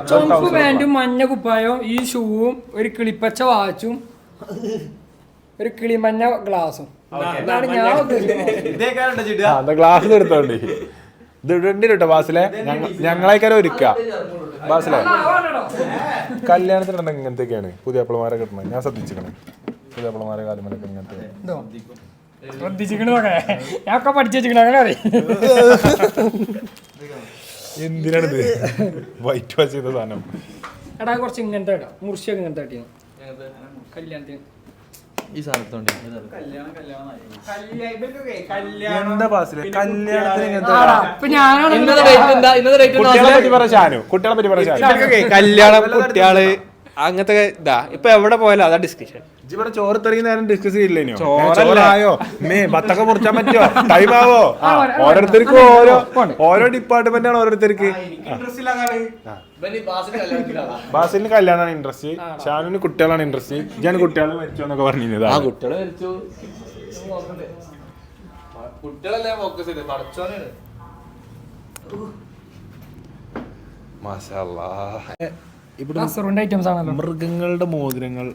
ചുവപ്പ് പാന്റും മഞ്ഞ കുപ്പായവും ഈ ഷൂവും ഒരു കിളിപ്പച്ച വാച്ചും ഒരു കിളിമഞ്ഞ ഗ്ലാസും ഇതാണ് ഞാൻ ഉദ്ദേശിക്കുന്നത്. ഗ്ലാസ് എടുത്തോണ്ട് ഇത് ഇടണ്ടി കേട്ടോ ബാസിലെ ഞങ്ങളേക്കാരും ഒരുക്ക ബാസിലെ കല്യാണത്തിന് ഇങ്ങനത്തെയൊക്കെയാണ് പുതിയ അപ്പളമാരെ കിട്ടണത്. ഞാൻ ശ്രദ്ധിച്ചിരിക്കണേ പുതിയ അപ്പളമാരെ കാലമൊക്കെ ഇങ്ങനത്തെ ശ്രദ്ധിച്ചിരിക്കണതൊക്കെ ഞാനൊക്കെ പഠിച്ചു വെച്ചിരിക്കണ അങ്ങനെ അറിയാം. എന്തിനാണിത് വൈറ്റ് വാഷ് ചെയ്ത സാധനം? എടാ കുറച്ച് ഇങ്ങനത്തെ ഇടാം മുറിച്ചൊക്കെ ഇങ്ങനത്തെ ഇട്ടിരുന്നു കല്യാണത്തിന്. ഈ സാധനത്തോണ്ട് എന്താ ബാസിലെ കല്യാണത്തിന് കുട്ടികളെ പറ്റി പറയാ കല്യാണം കുട്ടികള് അങ്ങനത്തെ ഇതാ ഇപ്പൊ എവിടെ പോയാലും അതാ ഡിസ്കഷൻ. ഇവിടെ ചോറ് ഇത്രയും നേരം ഡിസ്കസ് ചെയ്യില്ലേനോ? ചോറായോ ബത്തൊക്കെ മുറിച്ചാൻ പറ്റുമോ? ടൈം ആവോ? ഓരോരുത്തർക്കും ഓരോ ഡിപ്പാർട്ട്മെന്റ് ആണ് ഓരോരുത്തർക്ക്. ബാസിലിന് കല്യാണമാണ് ഇൻട്രസ്റ്റ്, ഷാനുവിന് കുട്ടികളാണ് ഇൻട്രസ്റ്റ്. ഞാൻ കുട്ടികളെ മരിച്ചോ എന്നൊക്കെ പറഞ്ഞിരുന്നത്. കുട്ടികളെ മരിച്ചു കുട്ടികളല്ലേ ഫോക്കസ് ചെയ്ത് പഠിച്ചോനാണ്. മാഷാഅല്ലാഹ്. ഇവിടെ ഐറ്റംസ് ആണല്ലോ. മൃഗങ്ങളുടെ മോതിരങ്ങൾ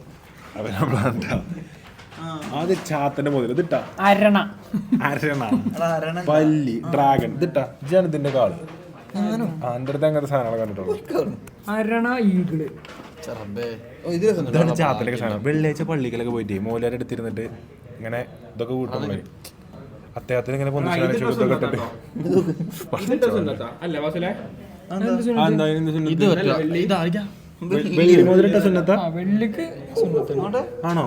അത് ചാത്തന്റെ മോതിരം ഇതിട്ടാ അരണ പല്ലി ഡ്രാഗൺ ഇതിട്ടാ ഇതാണ് ഇതിന്റെ കാള്. എന്റെ അടുത്ത് അങ്ങനത്തെ സാധനങ്ങൾ കണ്ടിട്ടുള്ളൂ. അരണ ഈഗിള് ഇതാണ് ചാത്തലൊക്കെ സാധനം. വെള്ളിയാഴ്ച പള്ളിക്കലൊക്കെ പോയിട്ട് മോലാരെ എടുത്തിരുന്നിട്ട് ഇങ്ങനെ ഇതൊക്കെ കൂട്ടുമ്പോഴേ അദ്ദേഹത്തിന് ഇങ്ങനെ ആണോ?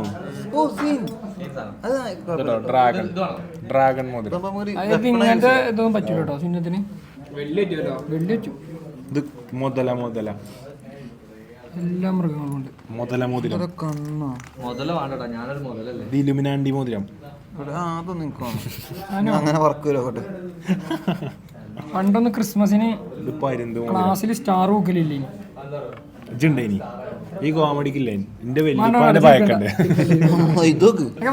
ഡ്രാഗൺ മോതിരം ഇങ്ങനത്തെ ഇതൊന്നും പറ്റൂല കേട്ടോ സുന്നത്തിന്. ഇത് മുതല എല്ലാ മൃഗങ്ങളും ഉണ്ട്. മുതല മോതിരം ഇലുമിനാണ്ടി മോതിരം അങ്ങനെ വർക്കൂല. പണ്ടൊന്ന് ക്രിസ്മസിന് ക്ലാസ്സിൽ സ്റ്റാർ വെക്കലില്ലേ? ഇനി ഈ കോമഡിക്കില്ലേ എന്റെ വലിയ ഭയക്കണ്ടേ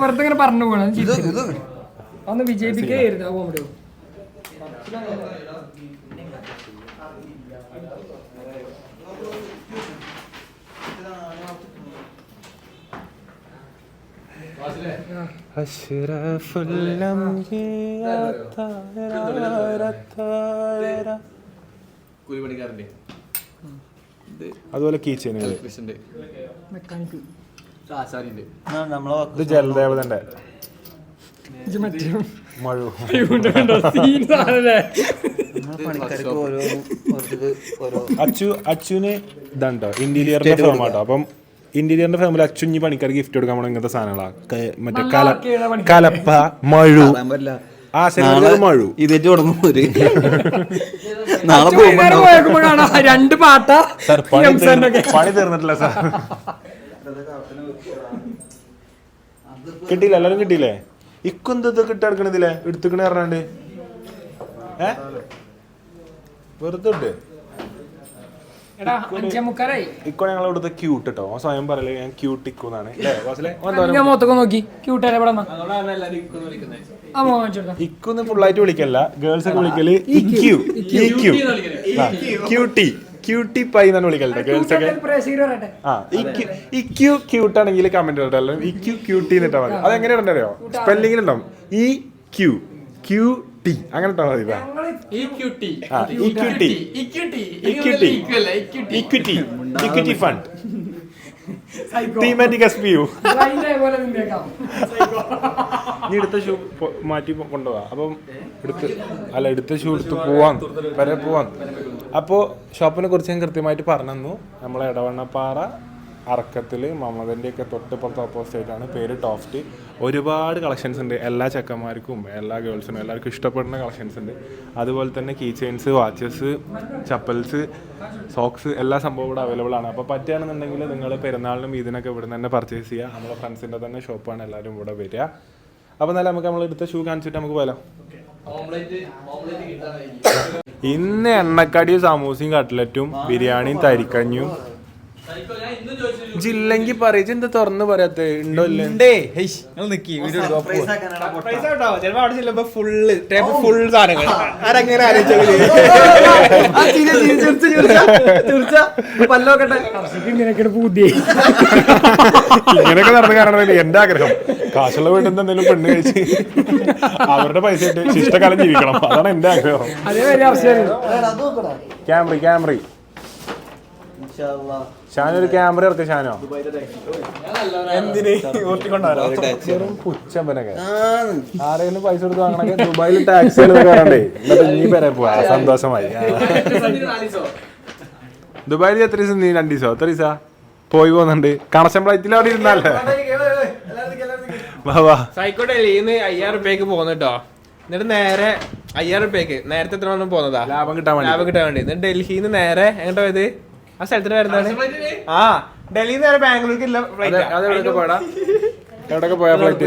വെറുതെ ഇങ്ങനെ പറഞ്ഞു പോകണം. അന്ന് വിജയിപ്പിക്കായിരുന്നു ആ കോമഡി. കൂലിപ്പണിക്കാരന്റെ അതുപോലെ കീച്ചേനുകൾ ആശാരിന്റെ ഇത് ജലദേവതന്റെ മഴു. അച്ചുവിന് ഇതാണ്ടോ ഇന്റീരിയറിന്റെ ഫേം ആട്ടോ. അപ്പം ഇന്റീരിയറിന്റെ ഫേമിൽ അച്ചുഞ്ഞി പണിക്കാർക്ക് ഗിഫ്റ്റ് കൊടുക്കാൻ പോണ ഇങ്ങനത്തെ സാധനങ്ങളാ. മറ്റേ കലപ്പ മഴു മഴു ഇതേറ്റ് തുടങ്ങും. രണ്ട് പാട്ട പണി തീർന്നിട്ടില്ല സാർ. കിട്ടിയില്ല എല്ലാരും കിട്ടിയില്ലേ? ഇക്കൊന്തത് കിട്ടെടുക്കണതില്ലേ എടുത്തുക്കണ പറഞ്ഞാണ്ട് വെറുതെ ഉണ്ട്. ഇക്കോ ഞങ്ങൾ ഇവിടുത്തെ ക്യൂട്ട് കേട്ടോ. സ്വയം പറയല്ലേ ഞാൻ ക്യൂട്ട് ഇക്കുന്നാണ്. ഇക്കൊന്ന് ഫുള്ളായിട്ട് വിളിക്കല്ല, ഗേൾസ് ഒക്കെ വിളിക്കല് ക്യൂട്ടി പൈ എന്നാണ് വിളിക്കല്ലേ ഗേൾസ് ഒക്കെ. ഇക്യു ക്യൂട്ട് ആണെങ്കിൽ കമന്റ് ഇടല്ലോ. ഇക്യു ക്യൂട്ടി എന്നിട്ടാ മതി. അതെങ്ങനെ ഇടണ്ടോ? സ്പെല്ലിംഗിൽ ഉണ്ടാവും ഇ ക്യു ക്യൂ ടി അങ്ങനെ ഇട്ടാ മതി. Equity fund thematic SPU. നീ എടുത്ത ഷൂ മാറ്റി കൊണ്ടുപോവാ. അപ്പം എടുത്ത ഷൂ എടുത്ത് പോവാൻ വരെ പോവാൻ. അപ്പോൾ ഷോപ്പിനെ കുറിച്ച് ഞാൻ കൃത്യമായിട്ട് പറഞ്ഞു. നമ്മളെ എടവണ്ണപ്പാറ അറക്കത്തിൽ മമതൻ്റെ ഒക്കെ തൊട്ടിപ്പുറത്ത് ഓപ്പോസിറ്റായിട്ടാണ്. പേര് ടോഫ്റ്റ്. ഒരുപാട് കളക്ഷൻസ് ഉണ്ട്, എല്ലാ ചെക്കന്മാർക്കും എല്ലാ ഗേൾസിനും എല്ലാവർക്കും ഇഷ്ടപ്പെടുന്ന കളക്ഷൻസ് ഉണ്ട്. അതുപോലെ തന്നെ key chains, watches, chappals, socks എല്ലാ സംഭവം ഇവിടെ അവൈലബിൾ ആണ്. അപ്പോൾ പറ്റുകയാണെന്നുണ്ടെങ്കിൽ നിങ്ങൾ പെരുന്നാളിനും ഇതിനൊക്കെ ഇവിടെ നിന്ന് തന്നെ പർച്ചേസ് ചെയ്യുക. നമ്മളെ ഫ്രണ്ട്സിൻ്റെ തന്നെ ഷോപ്പാണ്, എല്ലാവരും ഇവിടെ വരിക. അപ്പോൾ എന്നാലും നമുക്ക് നമ്മൾ എടുത്ത ഷൂ കാണിച്ചിട്ട് നമുക്ക് പോയാലോ. ഇന്ന് എണ്ണക്കടിയും സമൂസയും കട്ട്ലറ്റും ബിരിയാണിയും തരിക്കഞ്ഞും. ജില്ലെങ്കിൽ പറയിച്ച് എന്താ തുറന്ന് പറയാത്ത ഉണ്ടോ ഇല്ലേ? ഇങ്ങനെയൊക്കെ നടന്നു കാണണമെന്നില്ല എന്റെ ആഗ്രഹം. കാശുള്ള വീട്ടിൽ നിന്ന് എന്തെങ്കിലും പെണ്ണ് കഴിച്ച് അവരുടെ പൈസ ഇട്ട് ശിഷ്ടകാലം ജീവിക്കണം, അതാണ് എന്റെ ആഗ്രഹം. ക്യാമറി ഷാനൊരു ക്യാമറ ഇറക്ക. ഷാനോ എന്തിന് പുച്ചമ്പനൊക്കെ ആരെങ്കിലും പൈസ കൊടുത്ത് വാങ്ങണൊക്കെ ദുബായിൽ ടാക്സികൾ കയറണ്ടേ. എന്നിട്ട് നീ പേരെ പോവാ സന്തോഷമായി. ദുബായിൽ എത്ര ദിവസം? നീ 2 ദിവസോ 3 ദിവസാ പോയി പോകുന്നുണ്ട്. കണക്ഷൻ ഫ്ലൈറ്റിൽ അവിടെ ഇരുന്നല്ലേ. സൈക്കോ ഡൽഹിന്ന് 5000 രൂപയ്ക്ക് പോകുന്നുട്ടോ. എന്നിട്ട് നേരെ 5000 രൂപയ്ക്ക് നേരത്തെ എത്ര വണ്ണം പോകുന്നതാ? ലാഭം കിട്ടാൻ വേണ്ടി. എന്നിട്ട് ഡൽഹിന്ന് നേരെ എങ്ങോട്ടാ പോയത്? ആ സ്ഥലത്തിന് വരുന്നതാണ്. ആ ഡൽഹിന്ന് നേരെ ബാംഗ്ലൂർക്കുള്ള ഫ്ലൈറ്റ്. എവിടെയൊക്കെ പോയാ ഫ്ലൈറ്റ്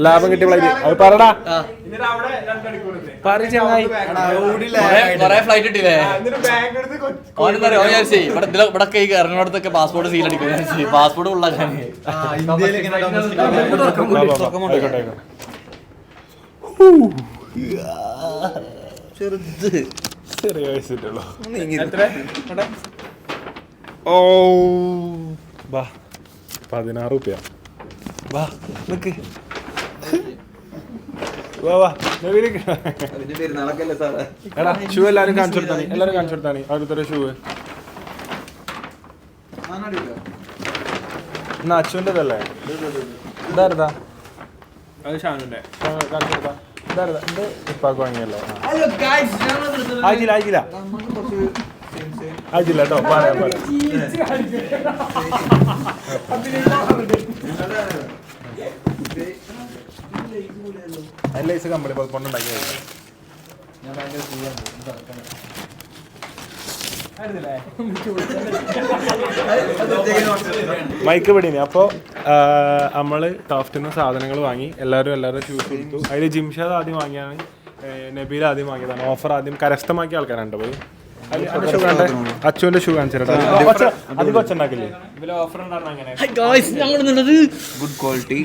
ലാഭം കിട്ടിയ ഫ്ലൈറ്റ് അത് പറടാ. ഫ്ലൈറ്റ് കിട്ടിയില്ലേ? ഇവിടെ ഇറങ്ങുന്നിടത്തൊക്കെ പാസ്പോർട്ട് സീൽ അടിക്കും. പാസ്പോർട്ട് ഉള്ളാക്കാൻ ചെറിയ വയസ്സിട്ടുള്ളൂ. ഓ വാ 16 രൂപ. വാ നിക്ക് വാ എടാ ഷൂ എല്ലാരും കാണിച്ചു കൊടുത്താണ്. അടുത്തൊരു ഷൂ എന്നാ അച്ചുവിൻ്റെതല്ലേ? ഇതായിരുന്നാ? അത് ഷാനുന്റെ കാണിച്ചു കൊടുത്താ. ഇതായിരുന്നാ? ഇത് ഇപ്പാക്ക് വാങ്ങിയല്ലോ. ആയിട്ടില്ല കേട്ടോ. LIC കമ്പനി കൊണ്ടുണ്ടാക്കി മൈക്ക് പിടിനി. അപ്പോൾ നമ്മൾ ടോഫ്റ്റിന്ന് സാധനങ്ങൾ വാങ്ങി. എല്ലാവരും ഷൂസ് കൊടുത്തു. അതിൽ ജിംഷാദ് ആദ്യം വാങ്ങിയാണ്, നബീൽ ആദ്യം വാങ്ങിയതാണ്. ഓഫർ ആദ്യം കരസ്ഥമാക്കിയ ആൾക്കാരുണ്ട്. പോയി അച്ചുവിന്റെ ഷൂ കാണിച്ചിട്ടാ. അത് കൊച്ചുണ്ടാക്കില്ലേ? Good quality.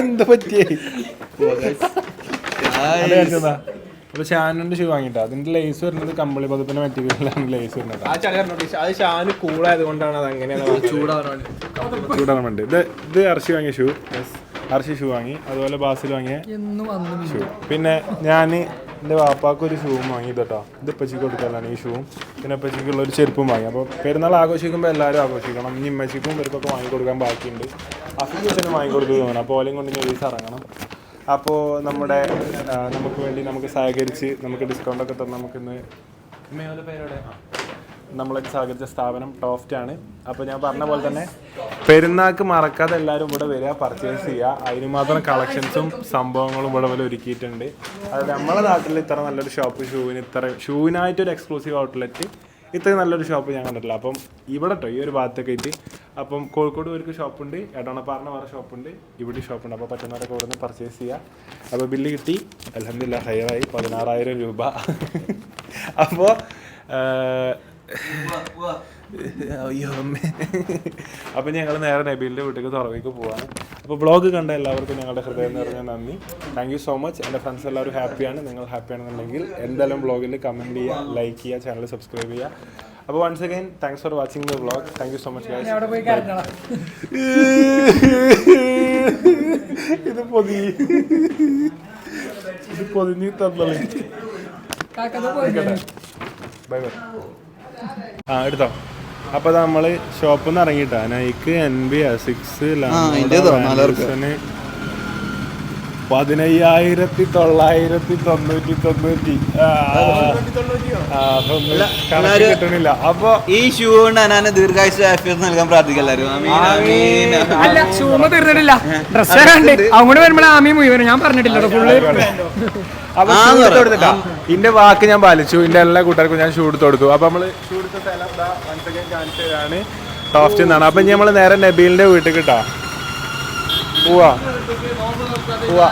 എന്താ പറ്റിയേ? അപ്പൊ ഷാനുന്റെ ഷൂ വാങ്ങിട്ടാ. അതിന്റെ ലേസ് വരുന്നത് കമ്പിളി പതിപ്പിന്റെ മെറ്റീരിയലാണ് ലേസ് വരുന്നത്. അത് ഷാന് കൂളായത് കൊണ്ടാണ് അത് അങ്ങനെയാണ് ചൂടാൻ വേണ്ടി. ഇത് അർഷി വാങ്ങിയ ഷൂ. അർഷി ഷൂ വാങ്ങി. അതുപോലെ ബാസിൽ വാങ്ങിയ ഷൂ. പിന്നെ ഞാൻ എൻ്റെ വാപ്പാക്കൊരു ഷൂവും വാങ്ങി കേട്ടോ. ഇത് ഇപ്പച്ചിക്ക് കൊടുക്കാനാണ് ഈ ഷൂവും. പിന്നെ ഇപ്പച്ചിക്കുള്ള ഒരു ചെരുപ്പും വാങ്ങി. അപ്പോൾ പെരുന്നാൾ ആഘോഷിക്കുമ്പോൾ എല്ലാവരും ആഘോഷിക്കണം. ഇനി ഇമ്മച്ചിക്കും ഇവർക്കൊക്കെ വാങ്ങിക്കൊടുക്കാൻ ബാക്കിയുണ്ട്. അഫീസിനും വാങ്ങിക്കൊടുത്തു തോന്നണം. അപ്പോൾ ഓലയും കൊണ്ട് ഞെരീസ് ഇറങ്ങണം. അപ്പോൾ നമുക്ക് വേണ്ടി നമുക്ക് സഹകരിച്ച് നമുക്ക് ഡിസ്കൗണ്ടൊക്കെ തന്ന് നമുക്കിന്ന് പേരോടെ നമ്മളൊക്കെ സഹകരിച്ച സ്ഥാപനം ടോഫ്റ്റാണ്. അപ്പോൾ ഞാൻ പറഞ്ഞ പോലെ തന്നെ പെരുന്നാൾക്ക് മറക്കാതെ എല്ലാവരും ഇവിടെ വരിക, പർച്ചേസ് ചെയ്യുക. അതിന് മാത്രം കളക്ഷൻസും സംഭവങ്ങളും ഇവിടെ ഒരുക്കിയിട്ടുണ്ട്. അതായത് നമ്മുടെ നാട്ടിൽ ഇത്ര നല്ലൊരു ഷോപ്പ്, ഷൂവിനായിട്ടൊരു എക്സ്ക്ലൂസീവ് ഔട്ട്ലെറ്റ്, ഇത്രയും നല്ലൊരു ഷോപ്പ് ഞാൻ കണ്ടിട്ടില്ല. അപ്പം ഇവിടെ ഈ ഒരു ഭാഗത്തൊക്കെ ആയിട്ട്. അപ്പം കോഴിക്കോട് ഒരു ഷോപ്പുണ്ട്, എടവണ്ണപ്പാറ വേറെ ഷോപ്പുണ്ട്, ഇവിടെ ഷോപ്പുണ്ട്. അപ്പോൾ പറ്റുന്നവരൊക്കെ ഇവിടെ നിന്ന് പർച്ചേസ് ചെയ്യുക. അപ്പോൾ ബില്ല് കിട്ടി, അൽഹംദുലില്ലാഹ് ഹൈറായി 16,000 രൂപ. അപ്പോൾ അയ്യോ അമ്മേ. അപ്പം ഞങ്ങൾ നേരെ നബീലിൻ്റെ വീട്ടിലേക്ക് തുറവിക്ക് പോവാണ്. അപ്പോൾ വ്ളോഗ് കണ്ട എല്ലാവർക്കും ഞങ്ങളുടെ ഹൃദയം നിറഞ്ഞ നന്ദി. Thank you so much. എൻ്റെ ഫ്രണ്ട്സ് എല്ലാവരും ഹാപ്പിയാണ്. നിങ്ങൾ ഹാപ്പിയാണെന്നുണ്ടെങ്കിൽ എന്തായാലും വ്ളോഗിൽ കമൻറ്റ് ചെയ്യുക, ലൈക്ക് ചെയ്യുക, ചാനൽ സബ്സ്ക്രൈബ് ചെയ്യുക. അപ്പോൾ once again thanks for watching the vlog. Thank you so much guys. ഇത് പൊതിഞ്ഞ് തന്നോളി. Bye bye. എടുത്തോ. അപ്പോൾ നമ്മൾ ഷോപ്പിൽ നിന്ന് ഇറങ്ങിയിട്ടാ. നൈക്ക് NB 6 15,990 കിട്ടണില്ല. അപ്പൊ ഈ ഷൂ കൊണ്ട് ഞാൻ ദീർഘായുസ് ആഫിയത്ത് നൽകാൻ പ്രാർത്ഥിക്കല്ലാരും. അല്ല ഷൂമ തീർന്നിട്ടില്ല, ഡ്രസ് കണ്ട് അങ്ങോട്ട് വരുമ്പോൾ ആമി മുഴുവൻ ഞാൻ പറഞ്ഞിട്ടില്ല ഫുള്ള്. അപ്പൊ ഷൂ എടുത്ത് കൊടുത്തിട്ടാ, ഇന്റെ വാക്ക് ഞാൻ പാലിച്ചു. ഇന്റെ എല്ലാ കൂട്ടുകാർക്കും ഞാൻ ഷൂ എടുത്ത് കൊടുത്തു. അപ്പൊ നമ്മള് ഷൂ എടുത്ത സ്ഥലം കാണിച്ചു തരാണ്, ടോഫ്റ്റ് എന്നാണ്. അപ്പൊ ഇനി നമ്മള് നേരെ നബീലിന്റെ വീട്ടിൽ കിട്ടാ പോവാ പോവാ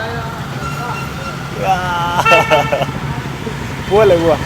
പോവല്ലേ പോവാ.